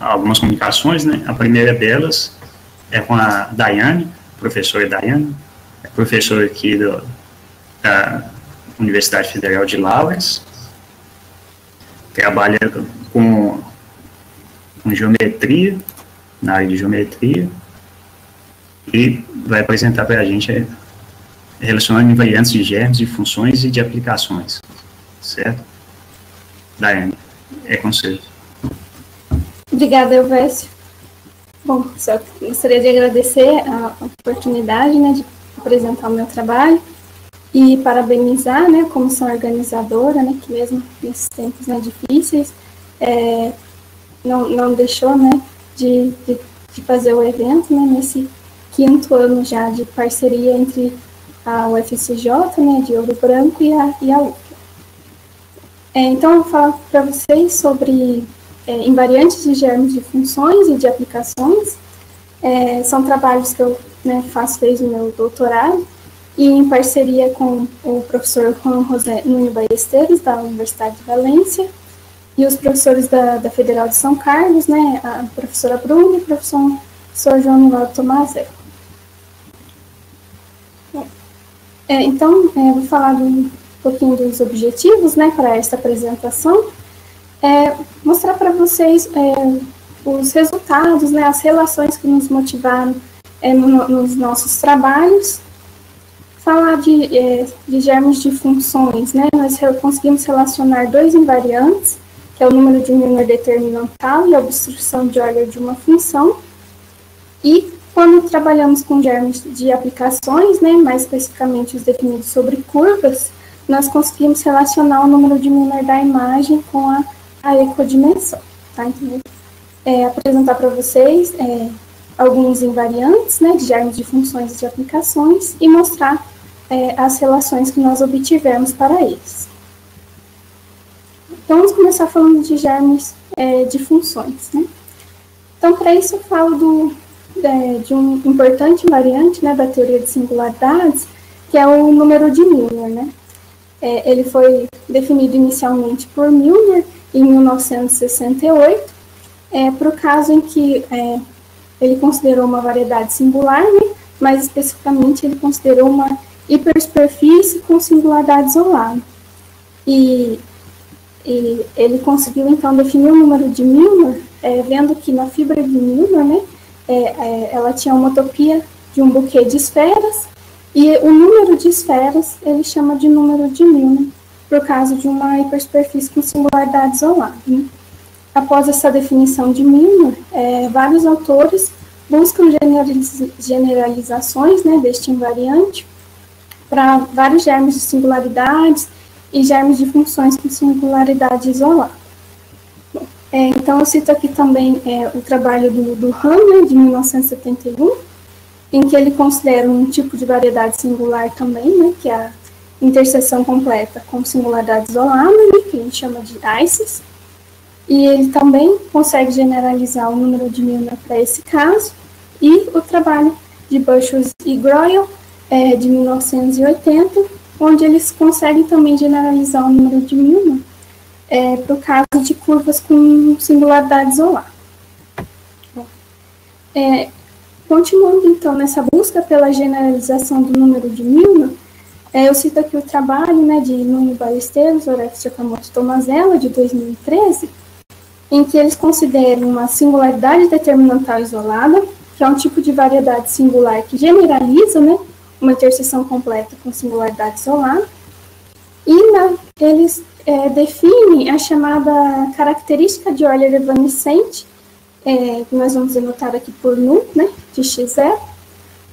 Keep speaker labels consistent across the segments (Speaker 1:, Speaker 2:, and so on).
Speaker 1: algumas comunicações, né? A primeira delas é com a Daiane, professora Daiane, professora aqui da Universidade Federal de Lavras, trabalha com geometria, na área de geometria, e vai apresentar para a gente relacionando invariantes de germes, de funções e de aplicações, certo? Daiane, é com você.
Speaker 2: Obrigada, Elvésio. Bom, só gostaria de agradecer a oportunidade, né, de apresentar o meu trabalho e parabenizar, né, a comissão organizadora, né, que mesmo nesses tempos, né, difíceis, não deixou, né, de fazer o evento, né, nesse 5º ano já de parceria entre a UFCJ, né, de Ouro Branco e a UFLA. Então, eu vou falar para vocês sobre invariantes de germes de funções e de aplicações. São trabalhos que eu, né, faço desde o meu doutorado, e em parceria com o professor Juan José Nunes Ballesteros, da Universidade de Valência, e os professores da Federal de São Carlos, né, a professora Bruna e o professor João Nivaldo Tomazello. Então, eu vou falar um pouquinho dos objetivos, né, para esta apresentação, mostrar para vocês os resultados, né, as relações que nos motivaram nos nossos trabalhos, falar de germes de funções, né, nós conseguimos relacionar 2 invariantes, que é o número de Milnor determinantal e a obstrução de Euler de uma função, e quando trabalhamos com germes de aplicações, né, mais especificamente os definidos sobre curvas, nós conseguimos relacionar o número de Milnor da imagem com a ecodimensão. Tá? Então, apresentar para vocês alguns invariantes, né, de germes de funções e de aplicações e mostrar as relações que nós obtivemos para eles. Então, vamos começar falando de germes de funções. Né? Então, para isso eu falo de um importante invariante, né, da teoria de singularidades, que é o número de Milnor. Né? Ele foi definido inicialmente por Milnor em 1968, para o caso em que ele considerou uma variedade singular, né, mais especificamente ele considerou uma hipersuperfície com singularidade isolada. E ele conseguiu, então, definir o número de Milnor, vendo que na fibra de Milnor, né, ela tinha uma homotopia de um buquê de esferas, e o número de esferas ele chama de número de Milnor, por causa de uma hipersuperfície com singularidade isolada. Né? Após essa definição de Milnor, vários autores buscam generalizações, né, deste invariante para vários germes de singularidades e germes de funções com singularidade isolada. Então, eu cito aqui também o trabalho do Han, né, de 1971, em que ele considera um tipo de variedade singular também, né, que é a interseção completa com singularidade isolada, né, que a gente chama de ICES, e ele também consegue generalizar o número de Milnor para esse caso, e o trabalho de Bushels e Groyle, de 1980, onde eles conseguem também generalizar o número de Milnor para o caso de curvas com singularidade isolada. Continuando, então, nessa busca pela generalização do número de Milnor, eu cito aqui o trabalho, né, de Nunes Ballesteros, Oreste Sakamoto e Tomazello, de 2013, em que eles consideram uma singularidade determinantal isolada, que é um tipo de variedade singular que generaliza, né, uma interseção completa com singularidade isolada, e eles definem a chamada característica de Euler evanescente, que nós vamos denotar aqui por nu, né, de x0,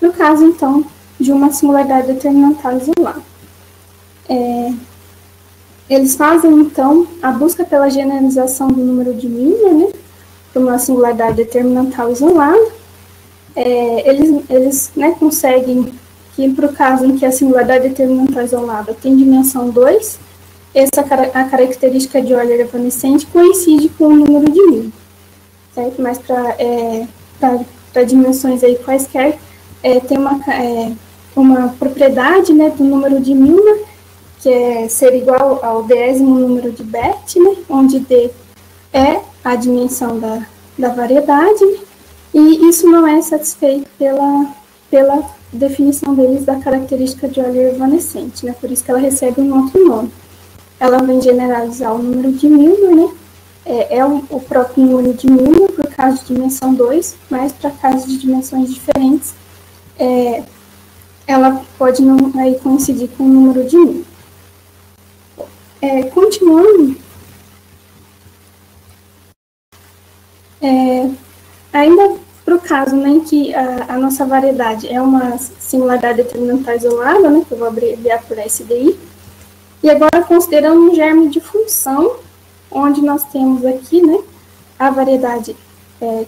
Speaker 2: no caso, então, de uma singularidade determinantal isolada. Eles fazem, então, a busca pela generalização do número de Milnor, né, para uma singularidade determinantal isolada. Eles né, conseguem que, para o caso em que a singularidade determinantal isolada tem dimensão 2, a característica de Euler evanescente coincide com o número de Milnor. Certo? Mas para dimensões aí quaisquer, tem uma propriedade, né, do número de Milnor, que é ser igual ao 10º número de Bethe, né, onde D é a dimensão da variedade, e isso não é satisfeito pela definição deles da característica de Euler evanescente, né? Por isso que ela recebe um outro nome. Ela vem generalizar o número de Milnor, né? O próprio número de Milnor, por caso de dimensão 2, mas para casos de dimensões diferentes, ela pode não aí coincidir com o número de Milnor. Continuando, ainda para o caso, né, em que a nossa variedade é uma singularidade determinantal isolada, né, que eu vou abreviar por SDI, e agora considerando um germe de função, onde nós temos aqui, né, a variedade,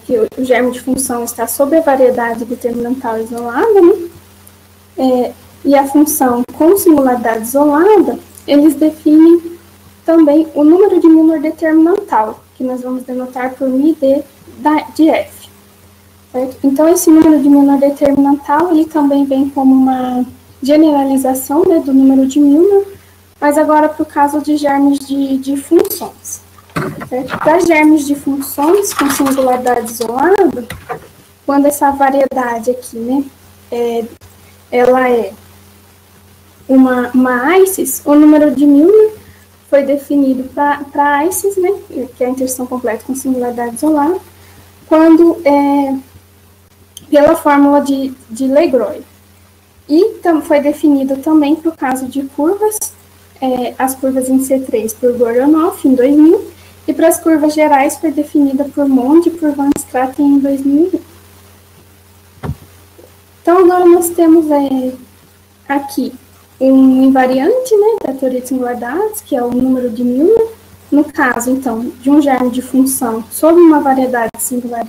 Speaker 2: que o germe de função está sobre a variedade determinantal isolada, né, e a função com singularidade isolada, eles definem também o número de Milnor determinantal, que nós vamos denotar por μ de f. Certo? Então, esse número de Milnor determinantal, ele também vem como uma generalização, né, do número de Milnor, mas agora para o caso de germes de funções. Para germes de funções com singularidade isolada, quando essa variedade aqui, né, ela é uma ICES, o número de Milnor foi definido para ICES, né, que é a interseção completa com singularidade isolada, quando pela fórmula de Legroy. E foi definido também para o caso de curvas, as curvas em C3 por Gordionoff em 2000, e para as curvas gerais foi definida por Monde e por Van Straten em 2001. Então, agora nós temos aqui um invariante, né, da teoria de singularidades, que é o número de Milnor. No caso, então, de um germe de função sobre uma variedade singular,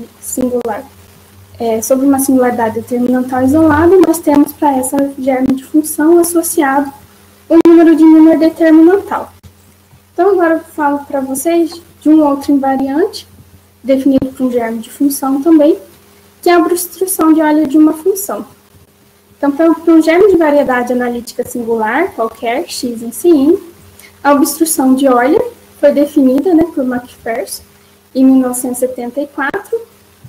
Speaker 2: sobre uma singularidade determinantal isolada, nós temos para essa germe de função associado o número de Milnor determinantal. Então, agora eu falo para vocês de um outro invariante, definido por um germe de função também, que é a obstrução de Euler de uma função. Então, para um germe de variedade analítica singular, qualquer, x em sin, a obstrução de Euler foi definida, né, por Macpherson em 1974,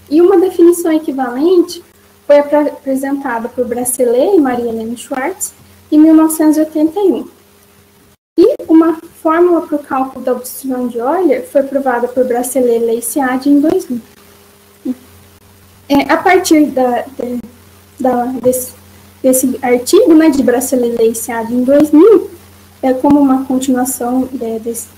Speaker 2: e uma definição equivalente foi apresentada por Bracelet e Maria Helene Schwartz em 1981. E uma fórmula para o cálculo da obstrução de Euler foi provada por Bracelet e Leiciade em 2000. A partir desse artigo, né, de Bracelet e Leiciade em 2000, como uma continuação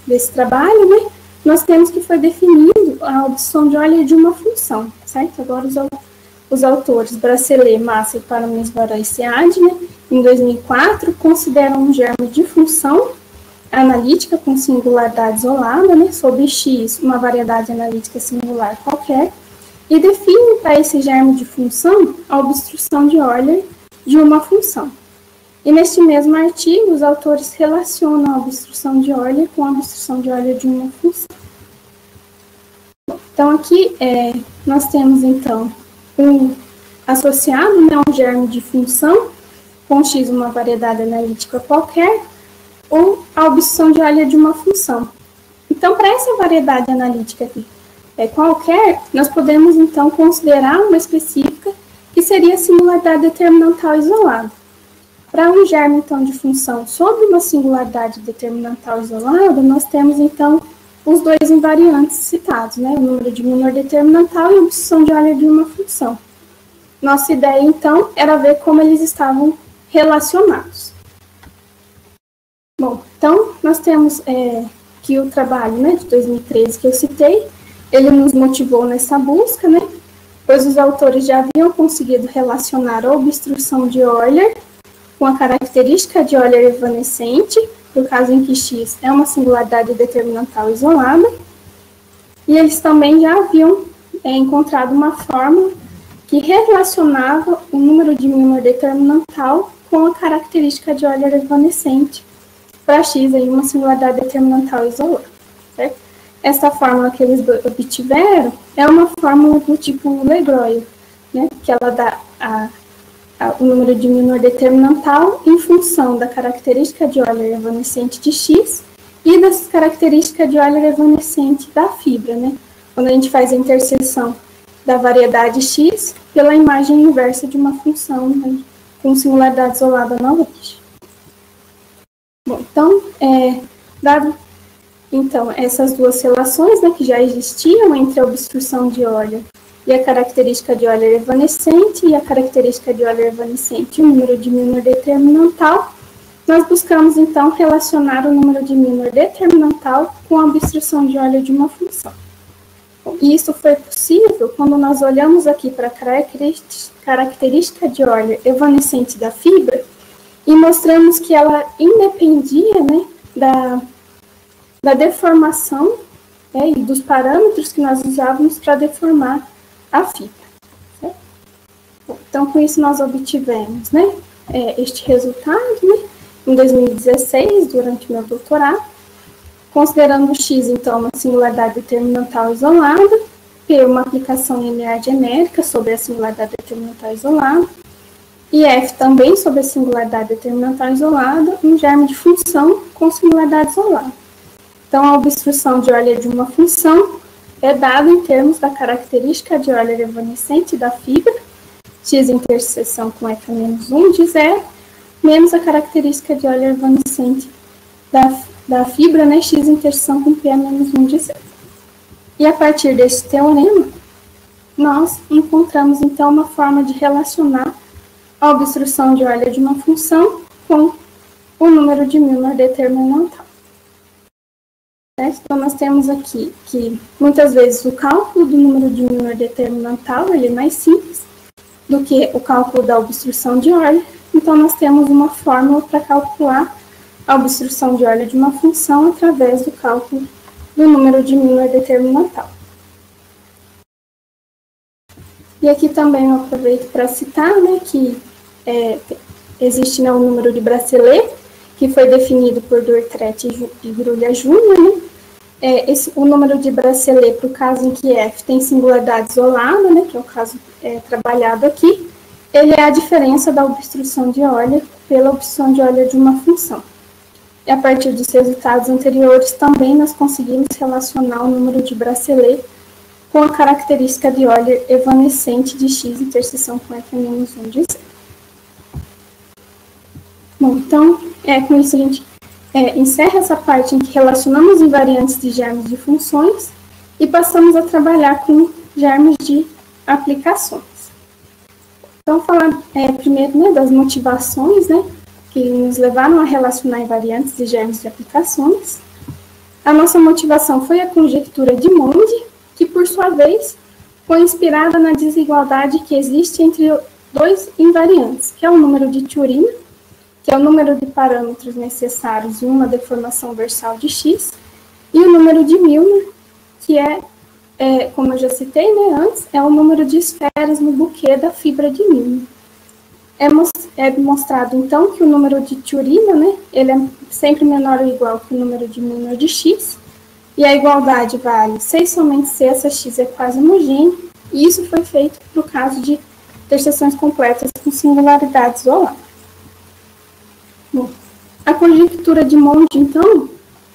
Speaker 2: desse trabalho, né, nós temos que foi definido a obstrução de Euler de uma função, certo? Agora os autores Bracelet, Massa e Paramesvar e Seade, né, em 2004, consideram um germe de função analítica com singularidade isolada, né, sobre x, uma variedade analítica singular qualquer, e definem para esse germe de função a obstrução de Euler de uma função. E neste mesmo artigo, os autores relacionam a obstrução de Euler com a obstrução de Euler de uma função. Então, aqui nós temos, então, associado, né, um germe de função com x, uma variedade analítica qualquer, ou a obstrução de Euler de uma função. Então, para essa variedade analítica aqui, qualquer, nós podemos, então, considerar uma específica que seria a singularidade determinantal isolada. Para um germe, então, de função sobre uma singularidade determinantal isolada, nós temos, então, os dois invariantes citados, né? O número de Milnor determinantal e a obstrução de Euler de uma função. Nossa ideia, então, era ver como eles estavam relacionados. Bom, então, nós temos que o trabalho, né, de 2013 que eu citei, ele nos motivou nessa busca, né? Pois os autores já haviam conseguido relacionar a obstrução de Euler com a característica de Euler evanescente, no caso em que x é uma singularidade determinantal isolada, e eles também já haviam encontrado uma fórmula que relacionava o número de Milnor determinantal com a característica de Euler evanescente para x em uma singularidade determinantal isolada, certo? Essa fórmula que eles obtiveram é uma fórmula do tipo Legroy, né, que ela dá o número de Milnor determinantal em função da característica de Euler evanescente de x e das características de Euler evanescente da fibra, né? quando a gente faz a interseção da variedade x pela imagem inversa de uma função, né, com singularidade isolada na origem. Bom, então, dado então essas duas relações, né, que já existiam entre a obstrução de Euler e a característica de Euler evanescente, e a característica de Euler evanescente e o número de Milnor determinantal, nós buscamos, então, relacionar o número de Milnor determinantal com a obstrução de Euler de uma função. E isso foi possível quando nós olhamos aqui para a característica de Euler evanescente da fibra e mostramos que ela independia, né, da deformação, né, e dos parâmetros que nós usávamos para deformar a fibra. Certo? Então, com isso, nós obtivemos, né, este resultado, né, em 2016, durante o meu doutorado, considerando x, então, uma singularidade determinantal isolada, P, uma aplicação linear genérica sobre a singularidade determinantal isolada, e F também sobre a singularidade determinantal isolada, um germe de função com singularidade isolada. Então, a obstrução de Euler de uma função é dada em termos da característica de Euler evanescente da fibra, x interseção com F menos 1 de 0, menos a característica de Euler evanescente da fibra, né, x interseção com P menos 1 de 0. E a partir desse teorema, nós encontramos, então, uma forma de relacionar a obstrução de Euler de uma função com o número de Milnor determinantal. Certo? Então, nós temos aqui que, muitas vezes, o cálculo do número de Milnor determinantal ele é mais simples do que o cálculo da obstrução de Euler. Então, nós temos uma fórmula para calcular a obstrução de Euler de uma função através do cálculo do número de Milnor determinantal. E aqui também eu aproveito para citar, né, que existe, né, o número de Bracelet, que foi definido por Dürtret e Grulha Júnior, né? O número de Bracelet, para o caso em que F tem singularidade isolada, né, que é o caso trabalhado aqui, ele é a diferença da obstrução de Euler pela obstrução de Euler de uma função. E a partir dos resultados anteriores, também nós conseguimos relacionar o número de Bracelet com a característica de Euler evanescente de x interseção com F menos 1 de 0. Bom, então, com isso a gente encerra essa parte em que relacionamos invariantes de germes de funções e passamos a trabalhar com germes de aplicações. Então, falar primeiro, né, das motivações, né, que nos levaram a relacionar invariantes de germes de aplicações. A nossa motivação foi a conjectura de Monde, que, por sua vez, foi inspirada na desigualdade que existe entre dois invariantes, que é o número de Turing, que é o número de parâmetros necessários em uma deformação versal de x, e o número de Milnor, que como eu já citei, né, antes, é o número de esferas no buquê da fibra de Milnor. É mostrado, então, que o número de Turing, né, ele é sempre menor ou igual que o número de Milnor de x, e a igualdade vale se somente se essa x é quase homogênea, e isso foi feito para o caso de interseções completas com singularidade isolada. Bom, a conjectura de Monde, então,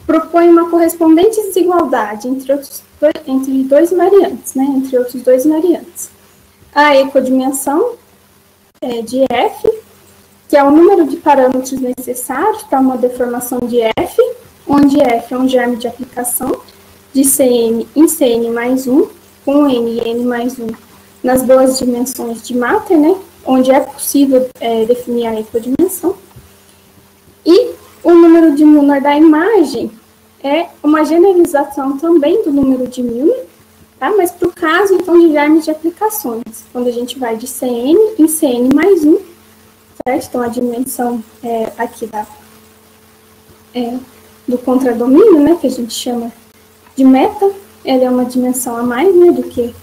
Speaker 2: propõe uma correspondente desigualdade entre dois invariantes, né, entre outros dois invariantes. A ecodimensão de F, que é o número de parâmetros necessários para uma deformação de F, onde F é um germe de aplicação de Cn em Cn mais 1, com N e N mais 1 nas duas dimensões de Matter, né, onde é possível definir a ecodimensão. E o número de Milnor da imagem é uma generalização também do número de Milnor, tá? Mas para o caso, então, de germes de aplicações, quando a gente vai de Cn em Cn mais 1, certo? Então, a dimensão aqui do contradomínio, né, que a gente chama de meta, ela é uma dimensão a mais, né, do que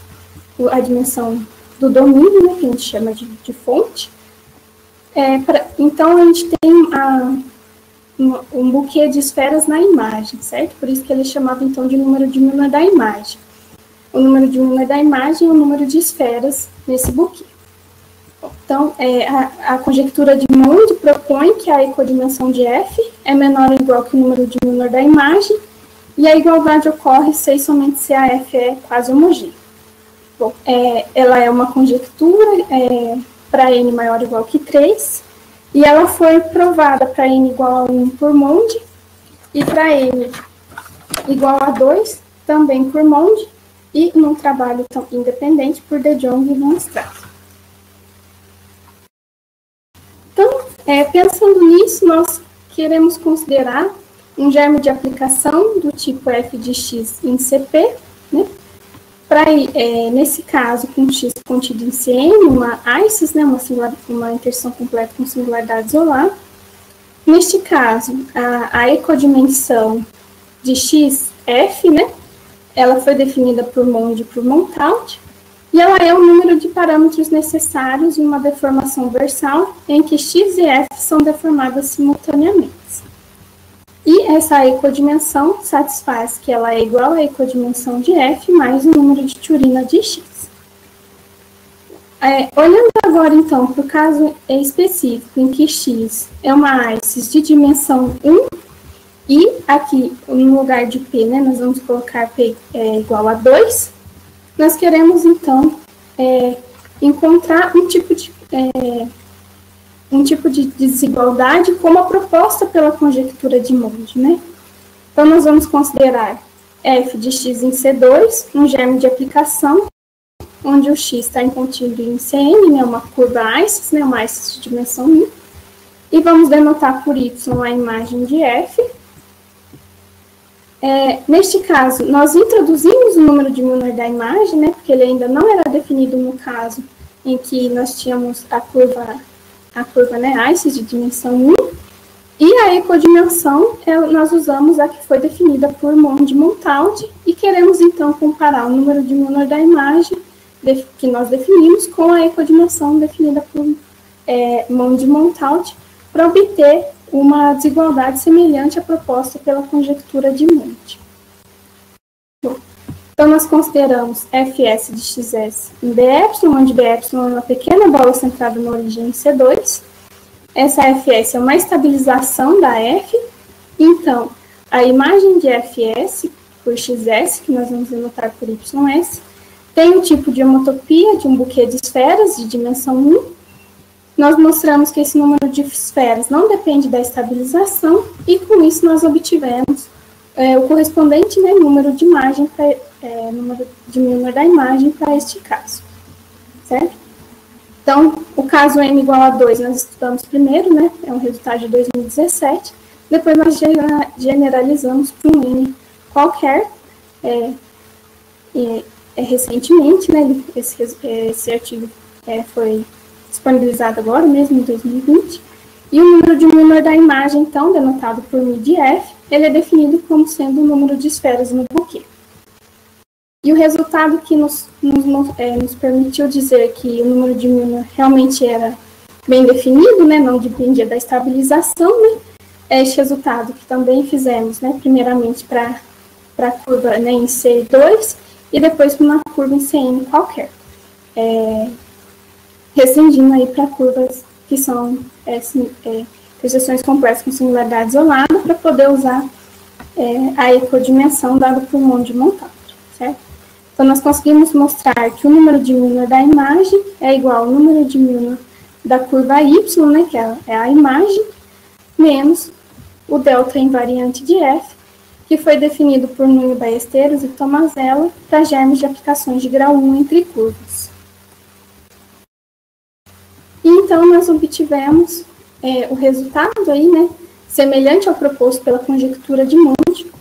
Speaker 2: a dimensão do domínio, né, que a gente chama de fonte. Então, a gente tem um buquê de esferas na imagem, certo? Por isso que ele chamava, então, de número de Milnor da imagem. O número de Milnor da imagem é o número de esferas nesse buquê. Então, a conjectura de Monde propõe que a ecodimensão de F é menor ou igual que o número de Milnor da imagem, e a igualdade ocorre se e somente se a F é quase homogênea. Bom, ela é uma conjectura para n maior ou igual que 3, e ela foi provada para n igual a 1 por Monde, e para n igual a 2 também por Monde, e num trabalho independente por De Jong e Van Straten. Então, pensando nisso, nós queremos considerar um germe de aplicação do tipo f de x em CP, né? Nesse caso, com x contido em Cn, uma ICES, né? uma interseção completa com singularidade isolada. Neste caso, a ecodimensão de x, f, né? Ela foi definida por Monde e por Montaut, e ela é o número de parâmetros necessários em uma deformação versal em que x e f são deformadas simultaneamente. E essa ecodimensão satisfaz que ela é igual à ecodimensão de f mais o número de Turina de x. Olhando agora, então, para o caso específico em que x é uma ICES de dimensão 1, e aqui, no lugar de P, né, nós vamos colocar P igual a 2, nós queremos, então, encontrar um tipo de desigualdade como a proposta pela conjectura de Monde, né? Então, nós vamos considerar f de x em C2, um germe de aplicação, onde o x está contido em Cn, né, uma curva ICES, né, uma ICES de dimensão 1, e vamos denotar por y a imagem de f. Neste caso, nós introduzimos o número de Milnor da imagem, né, porque ele ainda não era definido no caso em que nós tínhamos a curva né, ICES de dimensão 1, e a ecodimensão, nós usamos a que foi definida por Monde e Montaut, e queremos, então, comparar o número de Milnor da imagem que nós definimos com a ecodimensão definida por Monde e Montaut, para obter uma desigualdade semelhante à proposta pela conjectura de Monde. Então, nós consideramos fs de xs em dy, onde dy é uma pequena bola centrada na origem em C2. Essa fs é uma estabilização da f. Então, a imagem de fs por xs, que nós vamos denotar por ys, tem o tipo de homotopia de um buquê de esferas de dimensão 1. Nós mostramos que esse número de esferas não depende da estabilização, e com isso nós obtivemos o correspondente, né, número de imagem, número de Milnor da imagem para este caso, certo? Então, o caso n igual a 2 nós estudamos primeiro, né, é um resultado de 2017, depois nós generalizamos para um n qualquer, recentemente, né, esse artigo foi disponibilizado agora mesmo, em 2020, e o número de Milnor da imagem, então, denotado por μ de f, ele é definido como sendo o número de esferas no buquê. E o resultado que nos permitiu dizer que o número de Milnor realmente era bem definido, né, não dependia da estabilização, né, é este resultado que também fizemos, né, primeiramente para a curva, né, em C2 e depois para uma curva em Cn qualquer, rescindindo aí para curvas que são interseções complexas com singularidade isolada para poder usar a ecodimensão dada por Monde e Montaut, certo? Então, nós conseguimos mostrar que o número de Milnor da imagem é igual ao número de Milnor da curva y, né, que é a imagem, menos o delta invariante de f, que foi definido por Nunes, Ballesteros e Tomazello para germes de aplicações de grau 1 entre curvas. E então, nós obtivemos o resultado aí, né, semelhante ao proposto pela conjectura de Monde,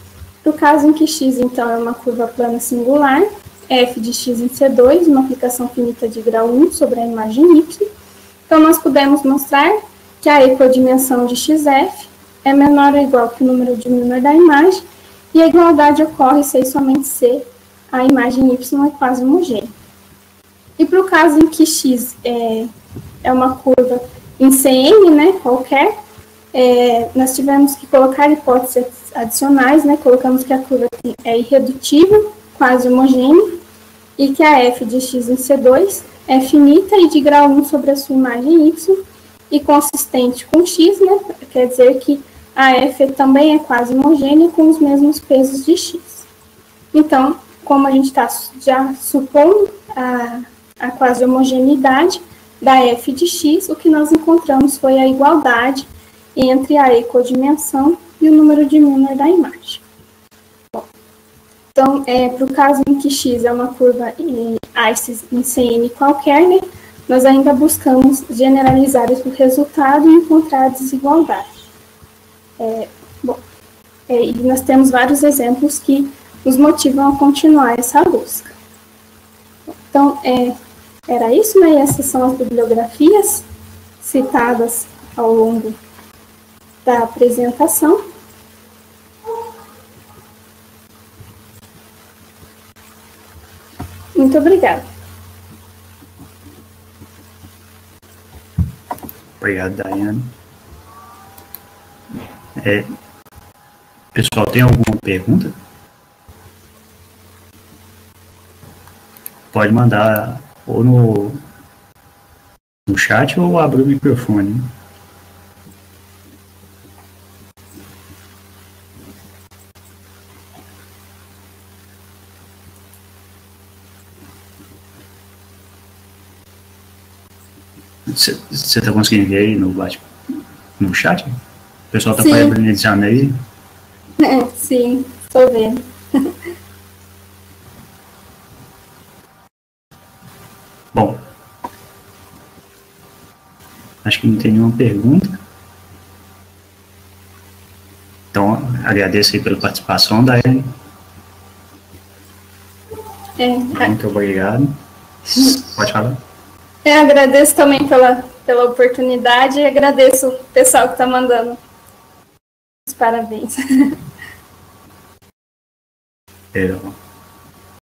Speaker 2: para o caso em que x, então, é uma curva plana singular, f de x em C2, uma aplicação finita de grau 1 sobre a imagem y. Então, nós pudemos mostrar que a ecodimensão de xf é menor ou igual que o número de Milnor da imagem, e a igualdade ocorre se e somente se a imagem y é quase homogênea. E para o caso em que x é uma curva em Cn, né, qualquer, nós tivemos que colocar hipóteses adicionais, né, colocamos que a curva é irredutível, quase homogênea, e que a f de x em C2 é finita e de grau 1 sobre a sua imagem y, e consistente com x, né, quer dizer que a F também é quase homogênea com os mesmos pesos de X. Então, como a gente está já supondo a quase homogeneidade da F de X, o que nós encontramos foi a igualdade entre a ecodimensão e o número de Milnor da imagem. Então, para o caso em que X é uma curva em Cn qualquer, né, nós ainda buscamos generalizar esse resultado e encontrar a desigualdade. E nós temos vários exemplos que nos motivam a continuar essa busca. Então, era isso, né? E essas são as bibliografias citadas ao longo da apresentação. Muito obrigada.
Speaker 1: Obrigado, Daiane. Pessoal, tem alguma pergunta? Pode mandar ou no chat ou abrir o microfone. Você está conseguindo ver aí no chat? O pessoal está parabenizando aí?
Speaker 2: Sim, estou vendo.
Speaker 1: Bom, acho que não tem nenhuma pergunta. Então, agradeço aí pela participação, Daiane. Muito obrigado. Pode falar.
Speaker 2: Agradeço também pela oportunidade e agradeço o pessoal que está mandando os parabéns.